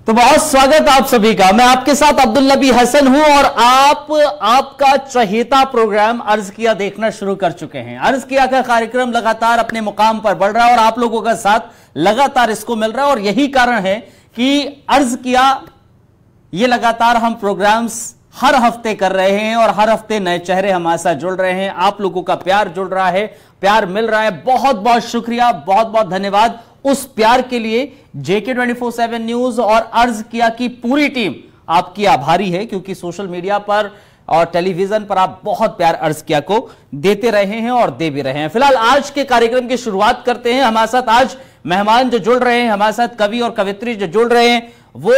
तो बहुत स्वागत आप सभी का। मैं आपके साथ अब्दुल नबी हसन हूं और आपका चहेता प्रोग्राम अर्ज किया देखना शुरू कर चुके हैं। अर्ज किया का कार्यक्रम लगातार अपने मुकाम पर बढ़ रहा है और आप लोगों का साथ लगातार इसको मिल रहा है और यही कारण है कि अर्ज किया ये लगातार हम प्रोग्राम्स हर हफ्ते कर रहे हैं और हर हफ्ते नए चेहरे हमारे साथ जुड़ रहे हैं। आप लोगों का प्यार जुड़ रहा है, प्यार मिल रहा है। बहुत बहुत शुक्रिया, बहुत बहुत धन्यवाद उस प्यार के लिए। JK 24/7 न्यूज और अर्ज किया की पूरी टीम आपकी आभारी है, क्योंकि सोशल मीडिया पर और टेलीविजन पर आप बहुत प्यार अर्ज किया को देते रहे हैं और दे भी रहे हैं। फिलहाल आज के कार्यक्रम की शुरुआत करते हैं। हमारे साथ आज मेहमान जो जुड़ रहे हैं, हमारे साथ कवि और कवित्री जो जुड़ रहे हैं, वो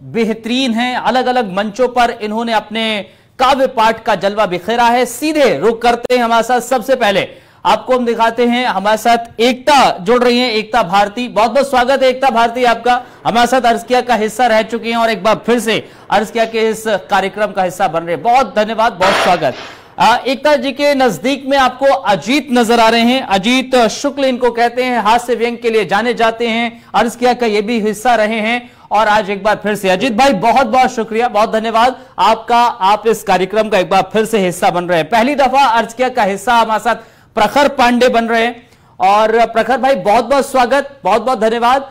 बेहतरीन हैं। अलग अलग मंचों पर इन्होंने अपने काव्य पाठ का जलवा बिखेरा है। सीधे रुक करते हैं हमारे साथ। सबसे पहले आपको हम दिखाते हैं, हमारे साथ एकता जुड़ रही हैं, एकता भारती। बहुत बहुत स्वागत है एकता भारती आपका। हमारे साथ अर्ज किया का हिस्सा रह चुकी हैं और एक बार फिर से अर्ज किया के इस कार्यक्रम का हिस्सा बन रहे हैं। बहुत धन्यवाद, बहुत स्वागत। एकता जी के नजदीक में आपको अजीत नजर आ रहे हैं। अजीत शुक्ल इनको कहते हैं, हास्य व्यंग के लिए जाने जाते हैं। अर्ज किया का ये भी हिस्सा रहे हैं और आज एक बार फिर से अजीत भाई बहुत बहुत शुक्रिया, बहुत धन्यवाद आपका। आप इस कार्यक्रम का एक बार फिर से हिस्सा बन रहे हैं। पहली दफा अर्ज किया का हिस्सा हमारे साथ प्रखर पांडे बन रहे हैं और प्रखर भाई बहुत बहुत स्वागत, बहुत बहुत धन्यवाद।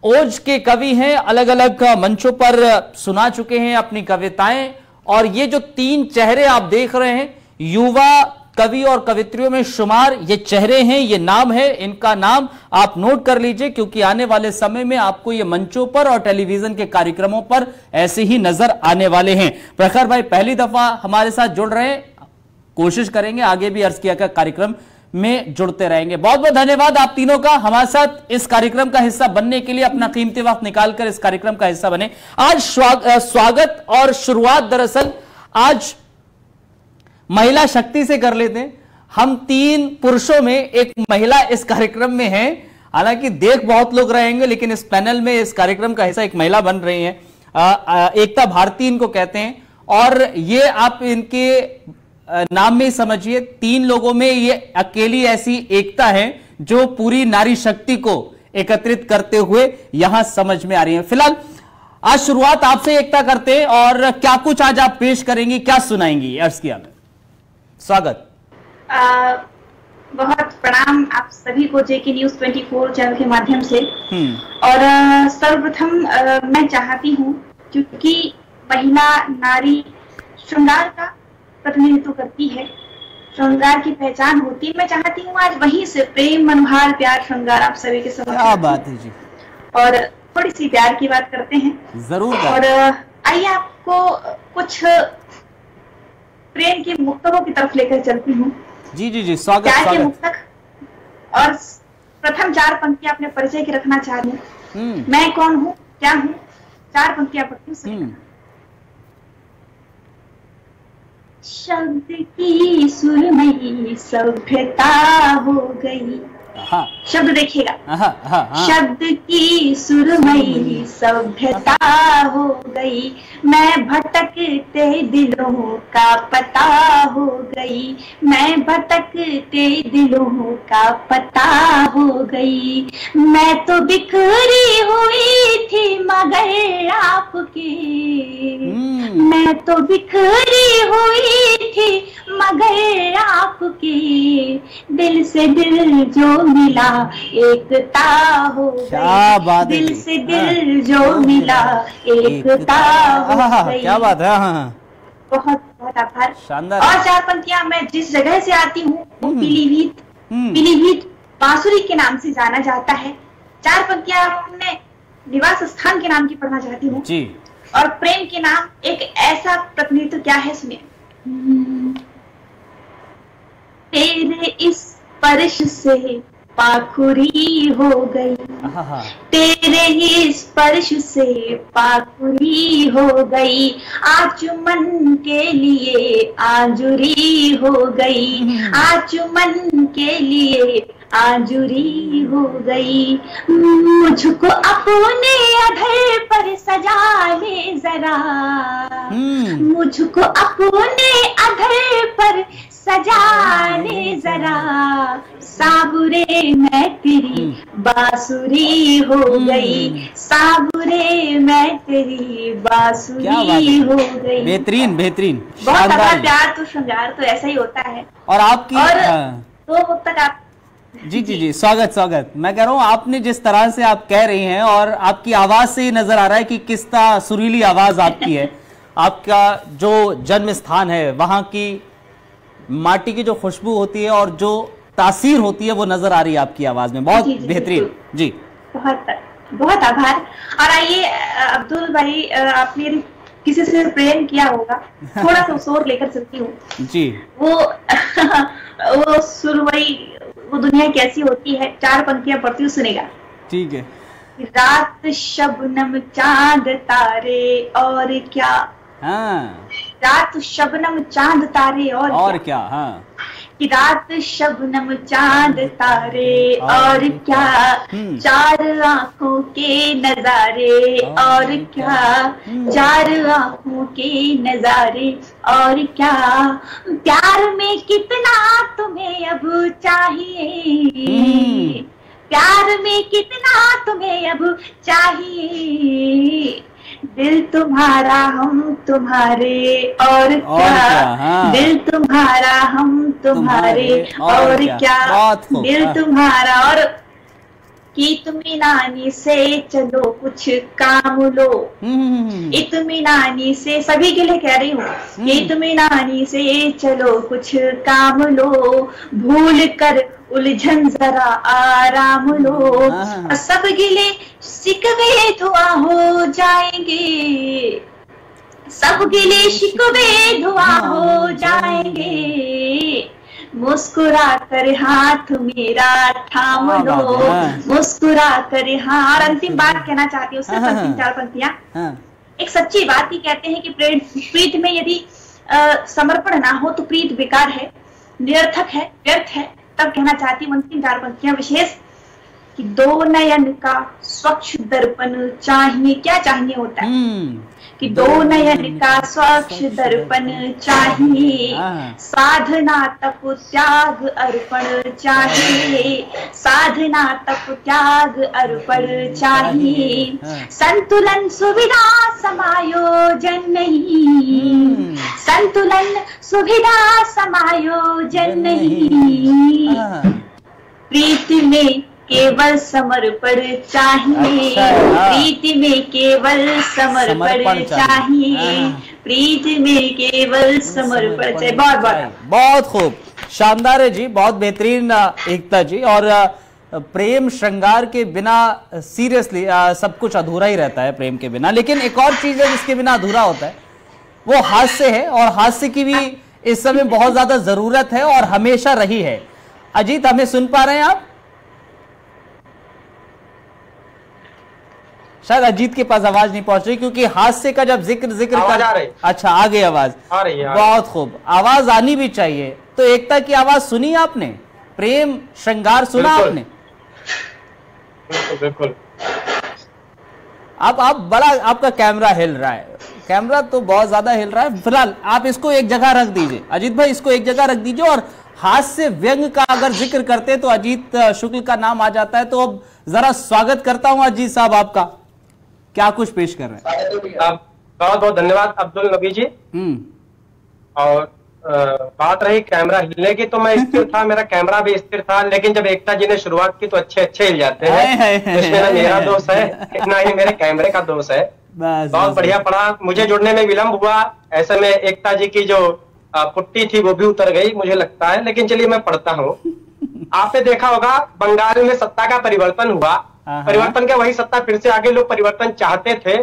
ओज के कवि हैं, अलग अलग मंचों पर सुना चुके हैं अपनी कविताएं और ये जो तीन चेहरे आप देख रहे हैं, युवा कवि और कवित्रियों में शुमार ये चेहरे हैं, ये नाम है। इनका नाम आप नोट कर लीजिए, क्योंकि आने वाले समय में आपको ये मंचों पर और टेलीविजन के कार्यक्रमों पर ऐसे ही नजर आने वाले हैं। प्रखर भाई पहली दफा हमारे साथ जुड़ रहे हैं, कोशिश करेंगे आगे भी अर्ज किया का कार्यक्रम में जुड़ते रहेंगे। बहुत बहुत धन्यवाद आप तीनों का हमारे साथ इस कार्यक्रम का हिस्सा बनने के लिए, अपना कीमती वक्त निकालकर इस कार्यक्रम का हिस्सा बने। आज स्वागत और शुरुआत दरअसल आज महिला शक्ति से कर लेते हैं। हम तीन पुरुषों में एक महिला इस कार्यक्रम में है। हालांकि देख बहुत लोग रहेंगे, लेकिन इस पैनल में इस कार्यक्रम का हिस्सा एक महिला बन रही है। एकता भारती इनको कहते हैं और ये आप इनके नाम में ही समझिए, तीन लोगों में ये अकेली ऐसी एकता है जो पूरी नारी शक्ति को एकत्रित करते हुए यहां समझ में आ रही है। फिलहाल आज शुरुआत आपसे एकता करते हैं और क्या कुछ आज आप पेश करेंगी, क्या सुनाएंगी अर्ज किया में? स्वागत। बहुत प्रणाम आप सभी को JK News 24 चैनल के माध्यम से। और सर्वप्रथम मैं चाहती हूँ, क्योंकि महिला नारी श्रृंगार का प्रतिनिधित्व करती है, श्रृंगार की पहचान होती है, मैं चाहती हूँ आज वहीं से प्रेम मनोहार प्यार श्रृंगार आप सभी के समक्ष। क्या बात है जी। और थोड़ी सी प्यार की बात करते हैं जरूर। और आइए आपको कुछ प्रेम की मुक्तकों की तरफ लेकर चलती हूँ। जी जी जी, स्वागत। प्यार के मुक्तक और प्रथम चार पंक्तियां अपने परिचय की रखना चाह रही हूँ। मैं कौन हूँ, क्या हूँ, चार पंक्तियां पढ़ती हूँ। शब्द की सुरमई सभ्यता हो गई। शब्द देखिएगा। शब्द की सुरमई सभ्यता हो गई, मैं भटकते दिलों का पता हो गई, मैं भटकते दिलों का पता हो गई। मैं तो बिखरी हुई थी मगर आपके, मैं तो बिखरी हुई थी मगर आपके दिल से दिल जो मिला एकता हो गई। क्या बात है, दिल से दिल जो मिला एकता हो गई। क्या बात है। बहुत बहुत आभार। शानदार। और चार पंक्तियां, मैं जिस जगह से आती हूँ वो पीलीभीत, पीलीभीत बांसुरी के नाम से जाना जाता है। चार पंक्तियां हमने निवास स्थान के नाम की पढ़ना चाहती हूँ जी। और प्रेम के नाम एक ऐसा प्रतिनिधित्व क्या है, सुनिए। तेरे इस स्पर्श से पाखुरी हो गई, तेरे ही स्पर्श से पाखुरी हो गई, आचुमन के लिए आजुरी हो गई, आचुमन के लिए आजुरी हो गई। मुझको अपने अधर पर सजा ले जरा, मुझको अपने अधर पर सजाने जरा साबुरे मैं तेरी बांसुरी हो गई, साबुरे मैं तेरी बांसुरी हो गई। बेहतरीन बेहतरीन, बहुत प्यार तो श्रृंगार तो ऐसा ही होता है। और आपकी तो वक्त तक आप जी जी जी, स्वागत स्वागत। मैं कह रहा हूँ आपने जिस तरह से आप कह रही हैं और आपकी आवाज से नजर आ रहा है कि किस तरह सुरीली आवाज आपकी है। आपका जो जन्म स्थान है वहां की माटी की जो खुशबू होती है और जो तासीर होती है वो नजर आ रही है आपकी आवाज में। बहुत बेहतरीन जी, बहुत बहुत आभार। और आइए अब्दुल भाई, आपने किसी से प्रेम किया होगा, थोड़ा सा शोर लेकर चलती हूँ जी। वो सुरवई, वो दुनिया कैसी होती है, 4 पंक्तियां पढ़ती हूँ, सुनेगा। ठीक है। रात शबनम चांद तारे और क्या, हाँ। रात शबनम चांद तारे और क्या, हाँ। कि रात शबनम चांद तारे और क्या, 4 आंखों के नजारे और क्या, 4 आंखों के नजारे और क्या, प्यार में कितना तुम्हें अब चाहिए, प्यार में कितना तुम्हें अब चाहिए, दिल तुम्हारा हम तुम्हारे और क्या, हाँ। दिल तुम्हारा हम तुम्हारे और क्या, दिल तुम्हारा। और कि इत्मीनानी से चलो कुछ काम लो, इत्मीनानी से, सभी के लिए कह रही हूँ, इत्मीनानी से चलो कुछ काम लो, भूल कर उलझन जरा आराम लो, सब गिले शिकवे धुआं हो जाएंगे, सब गिले शिकवे धुआं हो जाएंगे, मुस्कुरा कर हाथ मेरा थाम लो, मुस्कुरा कर हाथ। अंतिम बात कहना चाहती हूँ, सिर्फ अंतिम 4 पंक्तियां। एक सच्ची बात ही कहते हैं कि प्रीत में यदि समर्पण ना हो तो प्रीत बेकार है, निरर्थक है, व्यर्थ है। तब कहना चाहती हूँ अंतिम 4 पंक्तियां विशेष, कि 2 नयन का स्वच्छ दर्पण चाहिए। क्या चाहिए होता है कि 2 नयन का स्वच्छ दर्पण चाहिए, साधना तप त्याग अर्पण चाहिए, साधना तप त्याग अर्पण चाहिए, संतुलन सुविधा समायोजन नहीं, संतुलन सुविधा समायोजन नहीं, प्रीति में केवल समर्पण चाहिए, प्रीति में केवल समर्पण चाहिए, प्रीति में केवल समर्पण चाहिए। बहुत बहुत बहुत खूब, शानदार है जी, बहुत बेहतरीन एकता जी। और प्रेम श्रृंगार के बिना सीरियसली सब कुछ अधूरा ही रहता है, प्रेम के बिना। लेकिन एक और चीज है जिसके बिना अधूरा होता है, वो हास्य है। और हास्य की भी इस समय बहुत ज्यादा जरूरत है और हमेशा रही है। अजीत, हमें सुन पा रहे हैं आप? शायद अजीत के पास आवाज नहीं पहुंच रही, क्योंकि हास्य का जब जिक्र कर... आ रही। अच्छा, आ गई आवाज, आ रही है। बहुत खूब, आवाज आनी भी चाहिए। तो एकता की आवाज सुनी आपने, प्रेम श्रृंगार सुना आपने? बिल्कुल। आप बड़ा, आपका कैमरा हिल रहा है, कैमरा तो बहुत ज्यादा हिल रहा है। फिलहाल आप इसको एक जगह रख दीजिए, अजीत भाई इसको एक जगह रख दीजिए। और हास्य व्यंग का अगर जिक्र करते तो अजीत शुक्ल का नाम आ जाता है। तो अब जरा स्वागत करता हूं अजीत साहब आपका, क्या कुछ पेश कर रहे हैं? बहुत बहुत धन्यवाद अब्दुल नबी जी। और बात रही कैमरा हिलने की, तो मैं स्थिर था, मेरा कैमरा भी स्थिर था। लेकिन जब एकता जी ने शुरुआत की तो अच्छे हिल जाते हैं। तो इसमें ना मेरा दोष है, ना ही मेरे कैमरे का दोष है। बहुत बढ़िया पढ़ा, मुझे जुड़ने में विलम्ब हुआ। ऐसे में एकता जी की जो पुट्टी थी वो भी उतर गई मुझे लगता है। लेकिन चलिए मैं पढ़ता हूँ। आपने देखा होगा बंगाल में सत्ता का परिवर्तन हुआ, परिवर्तन क्या, वही सत्ता फिर से आगे लोग परिवर्तन चाहते थे।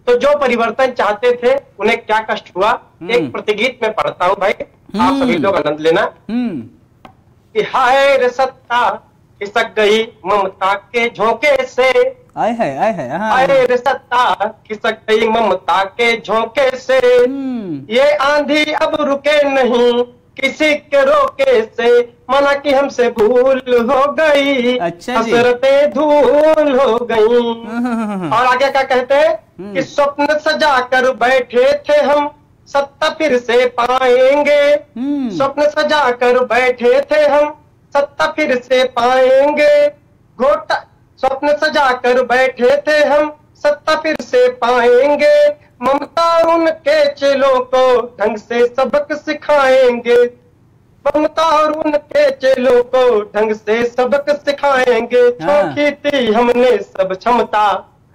तो जो परिवर्तन चाहते थे उन्हें क्या कष्ट हुआ, एक प्रतिगीत में पढ़ता हूँ भाई, आप सभी लोग आनंद लेना। कि हाय रे सत्ता खिसक गई ममता के झोंके से, हाय रे सत्ता खिसक गई ममता के झोंके से, ये आंधी अब रुके नहीं किसी के रोके से, मना कि हमसे भूल हो गई, हसरतें धूल हो गई। और आगे क्या कहते हैं कि स्वप्न सजा कर बैठे थे हम, सत्ता फिर से पाएंगे। स्वप्न सजा कर बैठे थे हम, सत्ता फिर से पाएंगे। घोटा स्वप्न सजा कर बैठे थे हम, सत्ता फिर से पाएंगे। ममता उनके चेलों को ढंग से सबक सिखाएंगे। ममता और उनके चेलों को ढंग से सबक सिखाएंगे। छोकी थी हमने सब क्षमता।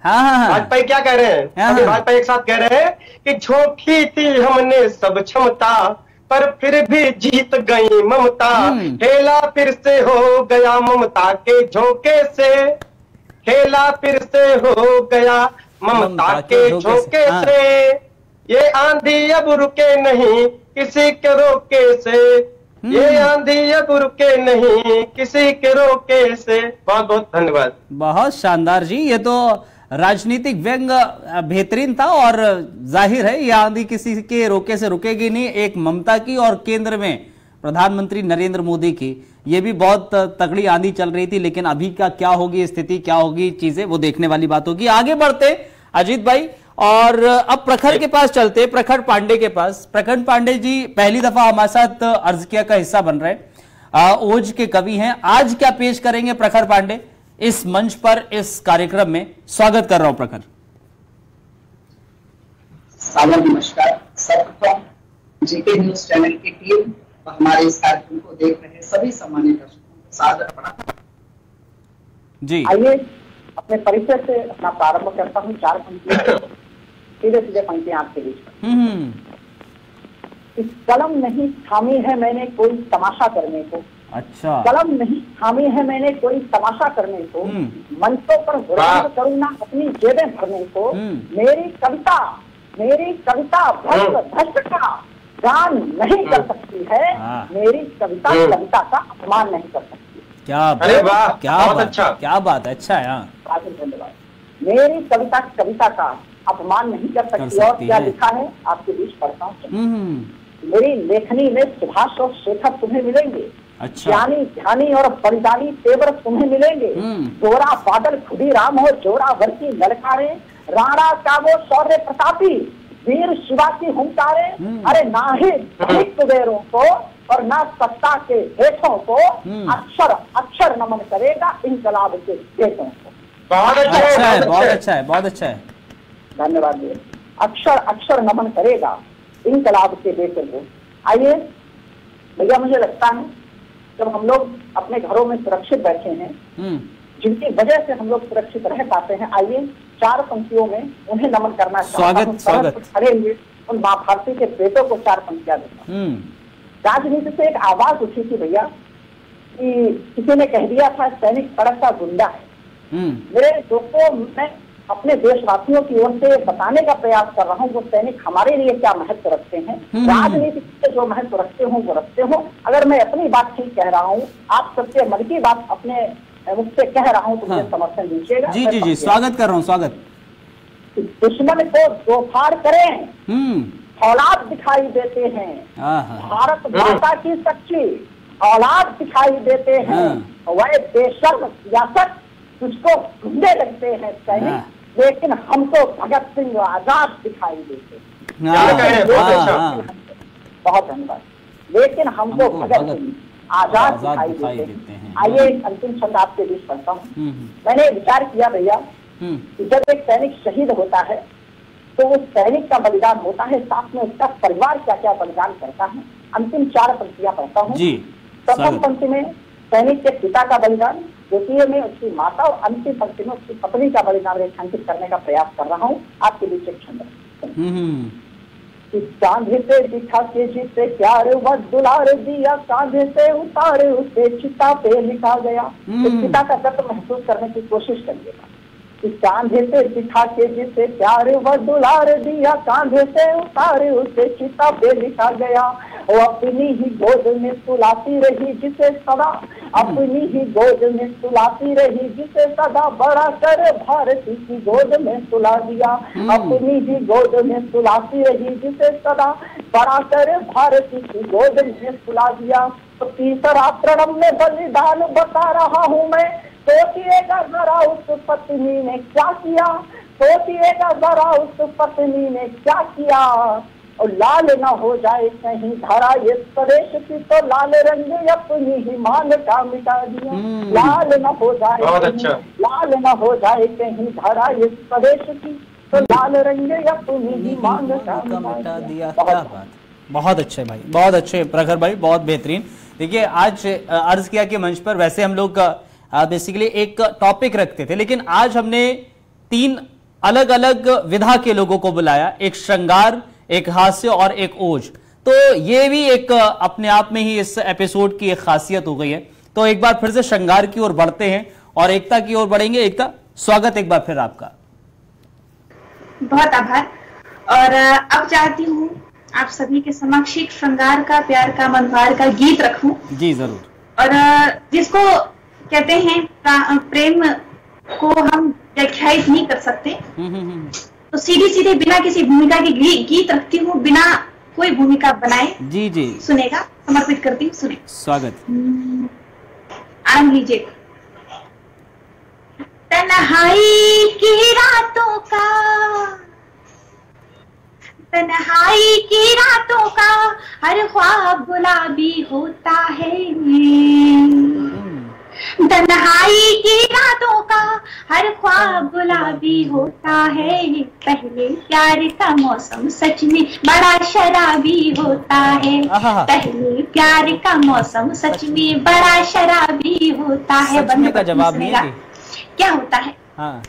भाजपा क्या कह रहे हैं? अभी भाजपा एक साथ कह रहे हैं कि झोंकी थी हमने सब क्षमता, पर फिर भी जीत गई ममता। खेला फिर से हो गया ममता के झोंके से, खेला फिर से हो गया ममता के झोंके से। ये आंधी अब रुके नहीं किसी के रोके से, ये आंधी अब रुके नहीं किसी के रोके से। बहुत बहुत धन्यवाद। बहुत शानदार जी, ये तो राजनीतिक व्यंग बेहतरीन था और जाहिर है यह आंधी किसी के रोके से रुकेगी नहीं। एक ममता की और केंद्र में प्रधानमंत्री नरेंद्र मोदी की, ये भी बहुत तगड़ी आंधी चल रही थी। लेकिन अभी का क्या होगी स्थिति, क्या होगी चीजें, वो देखने वाली बात होगी। आगे बढ़ते अजीत भाई, और अब प्रखर के पास चलते, प्रखर पांडे के पास। प्रखर पांडे जी पहली दफा हमारे साथ अर्ज किया का हिस्सा बन रहे, ओज के कवि हैं। आज क्या पेश करेंगे प्रखर पांडे इस मंच पर, इस कार्यक्रम में? स्वागत कर रहा हूं प्रखर। सागर नमस्कार। सर्वप्रथम जीके न्यूज चैनल की टीम और हमारे इस कार्यक्रम को देख रहे सभी सम्मानित दर्शकों को सादर प्रणाम जी। आइए अपने परिचय से अपना प्रारंभ करता हूँ। 4 पंक्तियां, सीधे सीधे पंक्तियां आपके बीच। इस कलम नहीं थामी है मैंने कोई तमाशा करने को। अच्छा। कलम नहीं थामी है मैंने कोई तमाशा करने को, मंचों पर गुलाम करूँ ना अपनी जेबें भरने को। मेरी कविता भ्रष्ट का गान नहीं कर सकती है, मेरी कविता कविता का अपमान नहीं कर सकती। क्या अरे वाह, क्या बहुत बात, अच्छा, क्या बात, अच्छा है। धन्यवाद। मेरी कविता कविता का अपमान नहीं कर सकती। और क्या लिखा है आपके बीच पढ़ता हूँ। मेरी लेखनी में सुभाष और शेखर तुम्हें मिलेंगे। अच्छा। ज्ञानी ध्यानी और बलिदानी तेवर तुम्हें मिलेंगे। जोरा बादल खुदीराम हो जोरावर की ललकारे, राणा का वो शौर्य प्रतापी वीर शिवा की हुंकारे। अरे ना ही कुबेरों को और ना सत्ता के हेठों को, अक्षर अक्षर नमन करेगा इनकलाब के बेटों को। बहुत अच्छा है, बहुत अच्छा है, बहुत अच्छा है। धन्यवाद। अक्षर अक्षर नमन करेगा इनकलाब के बेटों को। आइए भैया, मुझे लगता है जब हम लोग अपने घरों में सुरक्षित बैठे हैं, जिनकी वजह से हम लोग सुरक्षित रह पाते हैं, आइए 4 पंक्तियों में उन्हें नमन करना चाहता हूं। स्वागत। खड़े हुए उन माँ भारती के बेटों को 4 पंक्तियां देता हूं। राजनीति से एक आवाज उठी थी भैया कि किसी ने कह दिया था सैनिक सड़क का गुंडा है। मेरे दोस्तों, मैं अपने देशवासियों की ओर से बताने का प्रयास कर रहा हूँ वो सैनिक हमारे लिए क्या महत्व रखते हैं। राजनीति से जो महत्व रखते हो वो रखते हो। अगर मैं अपनी बात ठीक कह रहा हूँ, आप सबसे मन की बात अपने मुझ से कह रहा हूँ, तो मुझे समर्थन दीजिएगा। जी जी जी, स्वागत कर रहा हूँ, स्वागत। दुश्मन को दोफार करें, औलाद दिखाई देते हैं। भारत माता की सच्ची औलाद दिखाई देते हैं। वह बेशर्म सियासत तुझको गुंडे लगते हैं सैनिक, लेकिन हमको भगत सिंह आजाद दिखाई देते हैं। बहुत धन्यवाद। लेकिन हमको भगत सिंह आजाद दिखाई देते हैं। आइए एक अंतिम शब्द आपके बीच पढ़ता हूँ। मैंने विचार किया भैया कि जब एक सैनिक शहीद होता है तो उस सैनिक का बलिदान होता है, साथ में उसका परिवार क्या क्या बलिदान करता है। अंतिम 4 पंक्तियां पढ़ता हूँ। प्रथम पंक्ति में सैनिक के पिता का बलिदान, द्वितीय में उसकी माता और अंतिम पंक्ति में उसकी पत्नी का बलिदान रेखांकित करने का प्रयास कर रहा हूँ। आपके बीच एक छंद। कांधे से दिखा के जिसे प्यार व दुलार दिया, कांधे से उतारे उसे चिता पे लिखा गया। पिता का दर्द महसूस करने की कोशिश करिएगा। कांधे से दिखा के जिसे प्यार व दुलार दिया, कांधे से उतारे उसे चिता पे लिखा गया। वो अपनी ही गोद में सुलाती रही जिसे सदा, अपनी ही गोद में सुलाती रही जिसे सदा, बड़ा कर भारती की गोद में सुला दिया। अपनी ही गोद में सुलाती रही जिसे सदा, बड़ा कर भारती की गोद में सुला दिया। तो तीसरा प्रणव में बलिदान बता रहा हूँ मैं, सोचिएगा जरा उस पत्नी ने क्या किया, सोचिएगा जरा उस पत्नी ने क्या किया। और लाल न हो जाए कहीं धारा ये स्वदेश की, तो लाल रंग अपनी ही मान का मिटा दिया। लाल न हो जाए लाल न हो जाए कहीं धारा ये स्वदेश की, तो लाल रंग अपनी ही मान का मिटा दिया। क्या बात, बहुत अच्छे भाई, बहुत अच्छे प्रखर भाई, बहुत बेहतरीन। देखिए आज अर्ज किया कि मंच पर वैसे हम लोग बेसिकली एक टॉपिक रखते थे, लेकिन आज हमने 3 अलग अलग विधा के लोगों को बुलाया, एक श्रृंगार, एक हास्य और एक ओज। तो ये भी एक अपने आप में ही इस एपिसोड की एक खासियत हो गई है। तो एक बार फिर से श्रृंगार की ओर बढ़ते हैं और एकता की ओर बढ़ेंगे। एकता, स्वागत एक बार फिर आपका। बहुत आभार। और अब चाहती हूँ आप सभी के समक्ष एक श्रृंगार का, प्यार का, मनवार का गीत रखूं। जी जरूर। और जिसको कहते हैं प्रेम को हम व्याख्यायित नहीं कर सकते, तो सीधे सीधे बिना किसी भूमिका के गीत रखती हूँ, बिना कोई भूमिका बनाए। जी जी, सुनेगा, समर्पित करती हूँ, सुने। स्वागत। आरंभ लीजिए। तन्हाई की रातों का, तन्हाई की रातों का हर ख्वाब गुलाबी होता है। तन्हाई की रातों का हर ख्वाब गुलाबी होता है। पहले प्यार का मौसम सच में बड़ा शराबी होता है। पहले प्यार का मौसम सच में बड़ा शराबी होता है। बंद का जवाब नहीं है। क्या होता है? हाँ।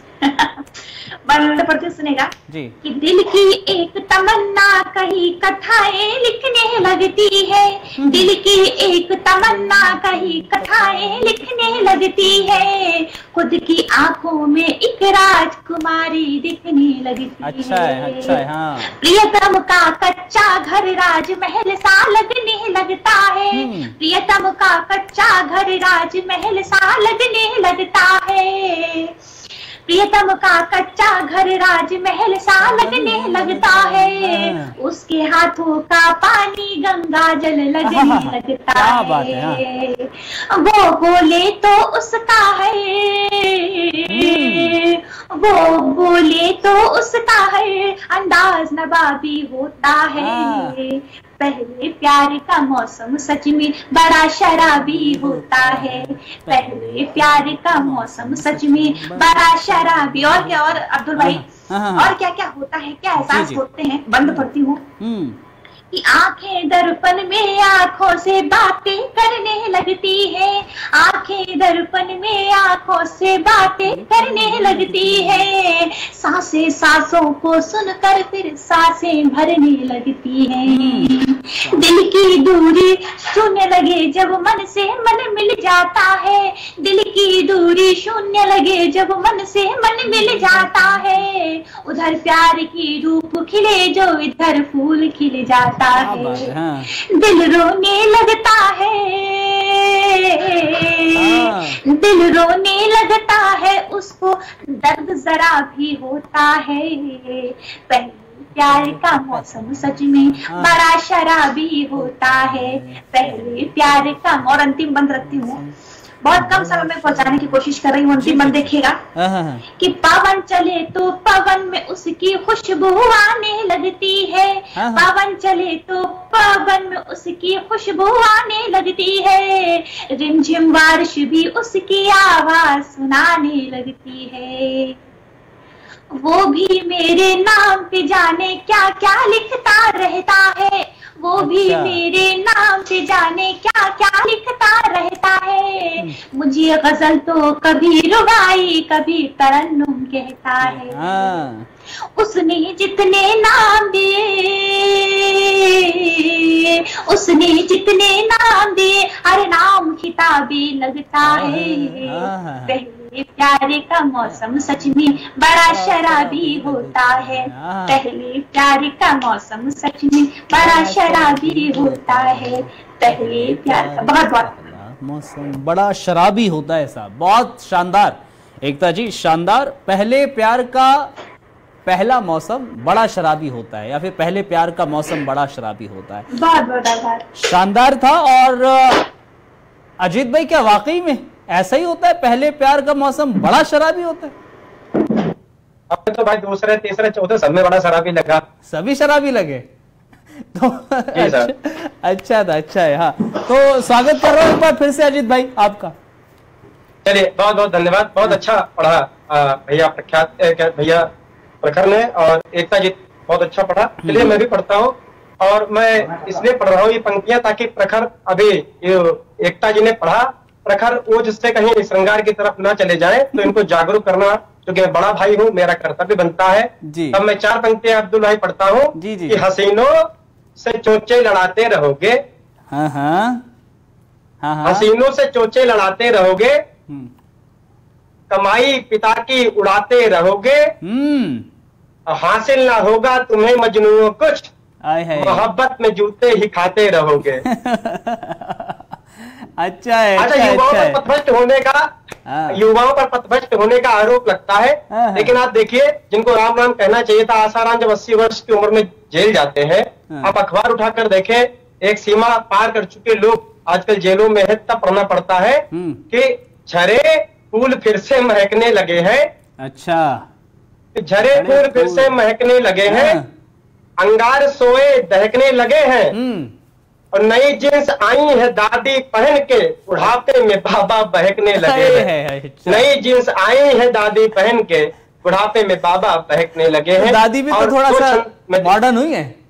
बंद पढ़ते सुनेगा जी। कि दिल की एक तमन्ना कहीं कथाएं लिखने लगती है। दिल की एक तमन्ना कहीं कथाएं लिखने लगती है। खुद की आंखों में एक राजकुमारी दिखने लगती है। अच्छा है, हाँ। प्रियतम का कच्चा घर राजमहल सा लगने लगता है। प्रियतम का कच्चा घर राजमहल सा लगने लगता है। प्रियतम का कच्चा घर राजमहल सा लगने लगता है। उसके हाथों का पानी गंगा जल लगने लगता है। वो बोले तो उसका है, वो बोले तो उसका है अंदाज नवाबी होता है। पहले प्यार का मौसम सच में बड़ा शराबी होता है। पहले प्यार का मौसम सच में बड़ा शराबी। और क्या? और अब्दुल भाई, और क्या क्या होता है, क्या एहसास होते हैं? बंद पढ़ती हूँ कि आंखें दर्पण में आंखों से बातें करने लगती है। आंखें दर्पण में आंखों से बातें करने लगती है। सांसें सांसों को सुनकर फिर सांसें भरने लगती है। दिल की दूरी शून्य लगे जब मन से मन मिल जाता है। दिल की दूरी शून्य लगे जब मन से मन मिल जाता है। उधर प्यार की रूप खिले जो इधर फूल खिल जाता है। दिल रोने लगता है, दिल रोने लगता है, उसको दर्द जरा भी होता है। पहले प्यार का मौसम सच में बड़ा शराबी होता है। पहले प्यार का, और अंतिम बंद रखती हूँ, बहुत कम समय में पहुंचाने की कोशिश कर रही हूँ। अंतिम बंद देखिएगा कि पवन चले तो पवन में उसकी खुशबू आने लगती है। पवन चले तो पवन में उसकी खुशबू आने लगती है। रिमझिम बारिश भी उसकी आवाज सुनाने लगती है। वो भी मेरे नाम पे जाने क्या क्या लिखता रहता है। वो भी मेरे नाम पे जाने क्या क्या लिखता रहता है। मुझे गजल तो कभी रुबाई कभी तरन्नुम कहता है। उसने जितने नाम दिए, उसने जितने नाम दिए, हर नाम खिताबी लगता है। पहले प्यार का मौसम सच में बड़ा शराबी होता है। पहले प्यार का मौसम सच में बड़ा शराबी होता है। पहले प्यार का, बहुत बहुत मौसम बड़ा शराबी होता है साहब, बहुत शानदार एकता जी, शानदार। पहले प्यार का पहला मौसम बड़ा शराबी होता है, या फिर पहले प्यार का मौसम बड़ा शराबी होता है। बहुत बहुत शानदार था। और अजीत भाई, क्या वाकई में ऐसा ही होता है? पहले प्यार का मौसम बड़ा शराबी होता है? अब तो भाई दूसरे तीसरे चौथे सब में बड़ा शराबी लगा। सभी शराबी लगे। तो अच्छा था, अच्छा है। हाँ, तो स्वागत कर रहा हूँ एक बार फिर से अजीत भाई आपका। चलिए, बहुत बहुत धन्यवाद। बहुत अच्छा पढ़ा भैया प्रख्यात भैया प्रखर ने, और एकता जी बहुत अच्छा पढ़ा। चलिए मैं भी पढ़ता हूँ, और मैं इसलिए पढ़ रहा हूँ ये पंक्तियां ताकि प्रखर, अभी एकता जी ने पढ़ा, प्रखर वो जिससे कहीं श्रृंगार की तरफ ना चले जाए, तो इनको जागरूक करना, क्योंकि मैं बड़ा भाई हूँ, मेरा कर्तव्य बनता है। तब मैं 4 पंक्तियां अब्दुल भाई पढ़ता हूँ कि हसीनों से चोचे लड़ाते रहोगे, हसीनों से चोचे लड़ाते रहोगे, कमाई पिता की उड़ाते रहोगे, हासिल ना होगा तुम्हें मजनूओं कुछ, मोहब्बत में जूते ही खाते रहोगे। अच्छा है। अच्छा, युवाओं पर पथभ्रष्ट होने का, युवाओं पर पथभ्रष्ट होने का आरोप लगता है, लेकिन आप देखिए, जिनको राम राम कहना चाहिए था, आसाराम जब 80 वर्ष की उम्र में जेल जाते हैं, आप अखबार उठाकर देखें, एक सीमा पार कर चुके लोग आजकल जेलों में है, तब पढ़ना पड़ता है कि झरे फूल फिर से महकने लगे हैं। अच्छा, झरे फूल फिर से महकने लगे हैं, अंगार सोए दहकने लगे हैं, और नई जींस आई है दादी पहन के, बुढ़ापे में बाबा बहकने लगे हैं। नई जींस आई है दादी पहन के, बुढ़ापे में बाबा बहकने लगे हैं। दादी भी तो थोड़ा सा मॉडर्न हुई है।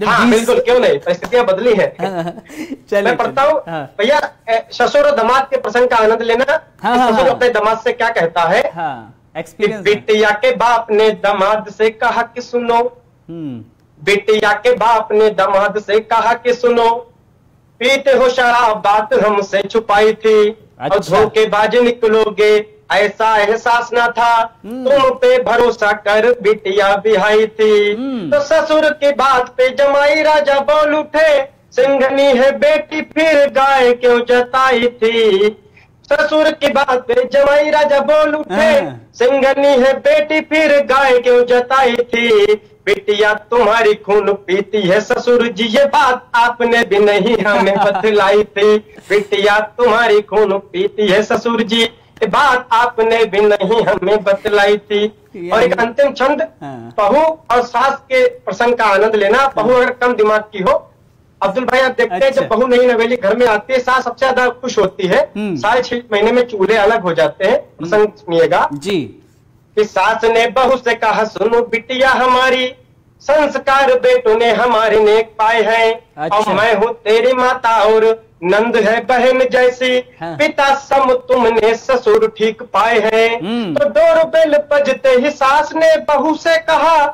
हाँ बिल्कुल, क्यों नहीं, परिस्थितियां बदली है। मैं पढ़ता हूँ भैया, ससुर और दामाद के प्रसंग का आनंद लेना। ससुर अपने दामाद से क्या कहता है? बिटिया के बाप ने दामाद से कहा कि सुनो, बिटिया के बाप ने दामाद से कहा कि सुनो, पीते हो शराब बात हमसे छुपाई थी, और धोखेबाज निकलोगे ऐसा एहसास न था, तुम पे भरोसा कर बिटिया बिहाई थी। तो ससुर की बात पे जमाई राजा बोल उठे, सिंघनी है बेटी फिर गाय क्यों जताई थी। ससुर की बात पे जमाई राजा बोल उठे, सिंघनी है बेटी फिर गाय क्यों जताई थी। बिटिया तुम्हारी खून पीती है ससुर जी, ये बात आपने भी नहीं हमें बतलाई थी। बिटिया तुम्हारी खून पीती है ससुर जी, ये बात आपने भी नहीं हमें बतलाई थी। और एक अंतिम छंद, बहू और सास के प्रसंग का आनंद लेना। बहू अगर कम दिमाग की हो, अब्दुल भाई आप देखते हैं, जब बहू नई नवेली घर में आती है, सास सबसे ज्यादा खुश होती है। 6.5 महीने में चूल्हे अलग हो जाते हैं। प्रसंग सुनिएगा जी। कि सास ने बहू से कहा, सुनो बिटिया हमारी, संस्कार बेटों ने हमारे नेक पाए हैं। और मैं हूँ तेरी माता और नंद है बहन जैसी, पिता सम तुमने ससुर ठीक पाए हैं। तो 2 रुपये बजते ही सास ने बहू से कहा,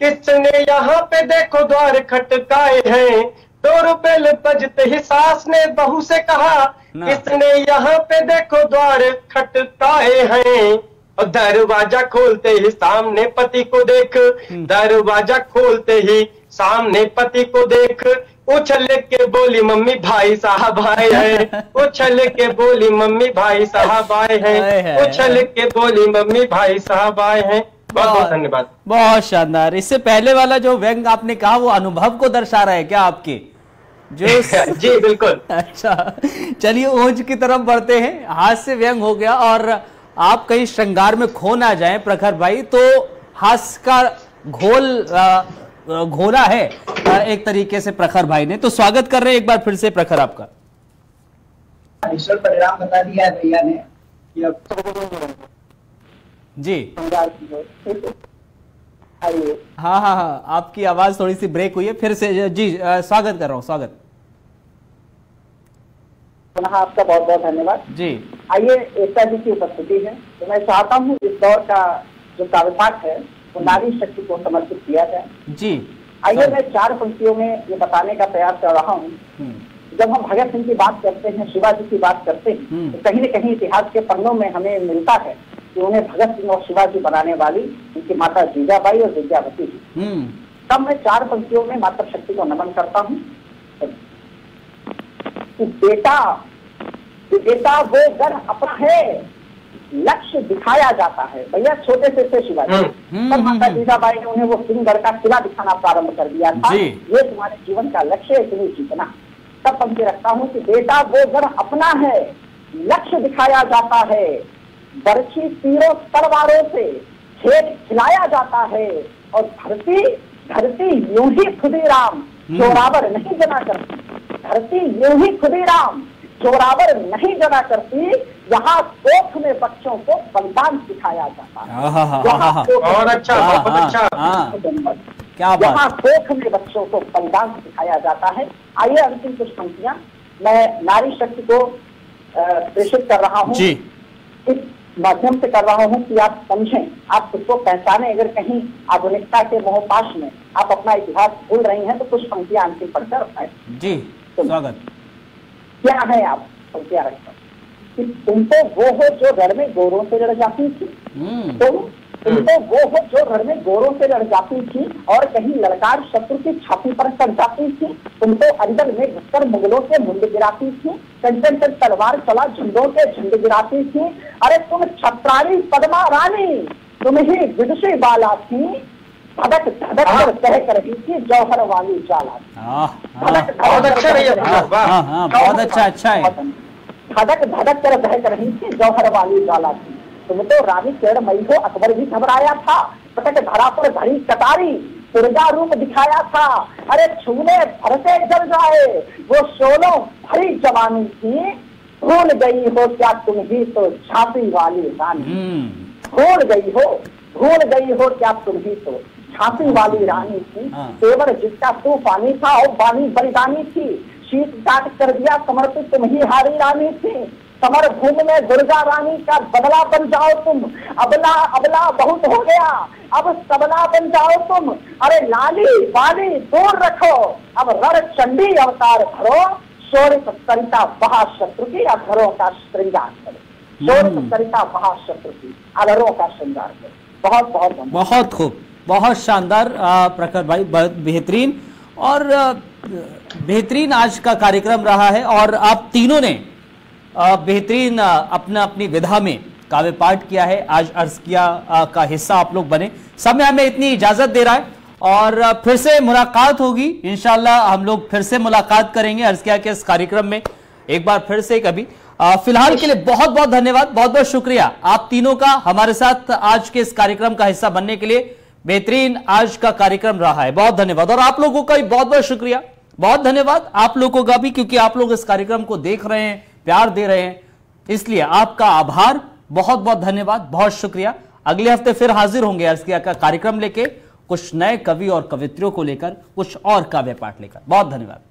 किसने यहाँ पे देखो द्वार खटकाए हैं। 2 रुपये बजते ही सास ने बहू से कहा, किसने यहाँ पे देखो द्वार खटकाए हैं। और दरवाजा खोलते ही सामने पति को देख, दरवाजा खोलते ही सामने पति को देख, उछल के बोली मम्मी भाई साहब आए हैं। उछल के बोली मम्मी भाई साहब आए हैं। उछल के बोली मम्मी भाई साहब आए हैं। बहुत बहुत धन्यवाद। बहुत शानदार। इससे पहले वाला जो व्यंग आपने कहा, वो अनुभव को दर्शा रहा है क्या आपके? जो जी बिल्कुल। अच्छा, चलिए ओज की तरफ बढ़ते हैं। हास्य व्यंग हो गया, और आप कहीं श्रृंगार में खो ना जाएं प्रखर भाई, तो हास्य का घोला है एक तरीके से प्रखर भाई ने। तो स्वागत कर रहे हैं एक बार फिर से प्रखर आपका। ईश्वर परिणाम बता दिया है भैया ने जी। हाँ, आपकी आवाज थोड़ी सी ब्रेक हुई है, फिर से जी स्वागत कर रहा हूँ। स्वागत आपका बहुत बहुत धन्यवाद जी। आइए, एकता जी की उपस्थिति है, तो मैं चाहता हूँ इस दौर का जो काव्य पाठ है वो नारी शक्ति को समर्पित किया जाए जी। आइए, मैं 4 पंक्तियों में ये बताने का प्रयास कर रहा हूँ। जब हम भगत सिंह की बात करते हैं, शिवाजी की बात करते हैं, तो कहीं न कहीं इतिहास के पन्नों में हमें मिलता है कि उन्हें भगत सिंह और शिवाजी बनाने वाली उनकी माता जीजाबाई और विद्यावती थी। तब मैं 4 पंक्तियों में मातृशक्ति को नमन करता हूँ। बेटा वो घर अपना है, लक्ष्य दिखाया जाता है। भैया छोटे से शिवाजी, तब माता जीजाबाई ने उन्हें वो सिंहगढ़ का किला दिखाना प्रारंभ कर दिया था। ये तुम्हारे जीवन का लक्ष्य है, तुम्हें जीतना। तब पंक्ति रखता हूँ कि बेटा वो घर अपना है, लक्ष्य दिखाया जाता है, बरछी तीरों तलवारों से खेल खिलाया जाता है, और धरती धरती यूं ही खुदीराम जोरावर नहीं जना करती, धरती यूं ही खुदीराम जोरावर नहीं जना करती, यहाँ कोख में बच्चों को बलिदान सिखाया जाता है। बहुत अच्छा, बहुत अच्छा, क्या बात। यहाँ कोख में बच्चों को बलिदान सिखाया जाता है। आइए अंतिम कुछ पंक्तियां मैं नारी शक्ति को प्रेषित कर रहा हूँ, इस माध्यम से कर रहा हूँ कि आप समझें, आप खुद को पहचाने। अगर कहीं आधुनिकता के मोहपाश में आप अपना इतिहास भूल रही हैं तो कुछ पंक्तियां अंतिम पढ़कर जी स्वागत। क्या है आप पंक्तियां रखकर कि तुम तो वो हो जो रण में गोरों से लड़ जाती थी, तुम तो वो हो जो रण में गोरों से लड़ जाती थी और कहीं ललकार शत्रु की छाती पर चढ़ जाती थी, तुम तो अंदर में घुसकर मुगलों के मुंड गिराती थी, कंचन चल तलवार चला झंडों के झंड गिराती थी। अरे तुम छत्राणी पद्मा रानी, तुम ही विदुषी बाला थी, धड़क धड़क कर बहक रही थी जौहर वाली ज्वाला। बहुत अच्छा भैया, बहुत अच्छा, अच्छा है। धड़क धड़क कर बहक रही थी जौहर वाली ज्वाला थी, तुम तो रानी किरणमयी हो अकबर भी घबराया था, पटक धरा पर धरी कटारी दुर्गा रूप दिखाया था। अरे छूने भरते जल जाए वो शोलों भरी जवानी थी, भूल गई हो क्या तुम ही तो झांसी वाली रानी, भूल गई हो क्या तुम ही तो झांसी वाली रानी थी, तेवर जिसका तूफानी था और बानी बलिदानी थी, शीत काट कर दिया समर्पित तुम ही हारी रानी थी, समर भूमि में दुर्गा रानी का बदला बन जाओ तुम, अबला अबला बहुत हो गया अब सबला बन जाओ तुम, अरे लाली वाली दूर रखो अब रण चंडी अवतार भरो, शोरित सरिता बहा शत्रु की अधरों का श्रृंगार करो, शोरित सरिता बहा शत्रु की अधरों का श्रृंगार करो। बहुत बहुत बहुत खूब, बहुत शानदार प्रखर भाई, बेहतरीन और बेहतरीन आज का कार्यक्रम रहा है और आप तीनों ने बेहतरीन अपना अपनी विधा में काव्य पाठ किया है। आज अर्ज किया का हिस्सा आप लोग बने। समय हमें इतनी इजाजत दे रहा है और फिर से मुलाकात होगी इंशाल्लाह, हम लोग फिर से मुलाकात करेंगे अर्ज किया के इस कार्यक्रम में एक बार फिर से कभी। फिलहाल के लिए बहुत बहुत धन्यवाद, बहुत बहुत शुक्रिया आप तीनों का हमारे साथ आज के इस कार्यक्रम का हिस्सा बनने के लिए। बेहतरीन आज का कार्यक्रम रहा है, बहुत धन्यवाद। और आप लोगों का भी बहुत बहुत शुक्रिया, बहुत धन्यवाद आप लोगों का भी, क्योंकि आप लोग इस कार्यक्रम को देख रहे हैं, प्यार दे रहे हैं, इसलिए आपका आभार, बहुत बहुत धन्यवाद, बहुत शुक्रिया। अगले हफ्ते फिर हाजिर होंगे अर्ज किया का कार्यक्रम लेके, कुछ नए कवि और कवित्रियों को लेकर, कुछ और काव्य पाठ लेकर। बहुत धन्यवाद।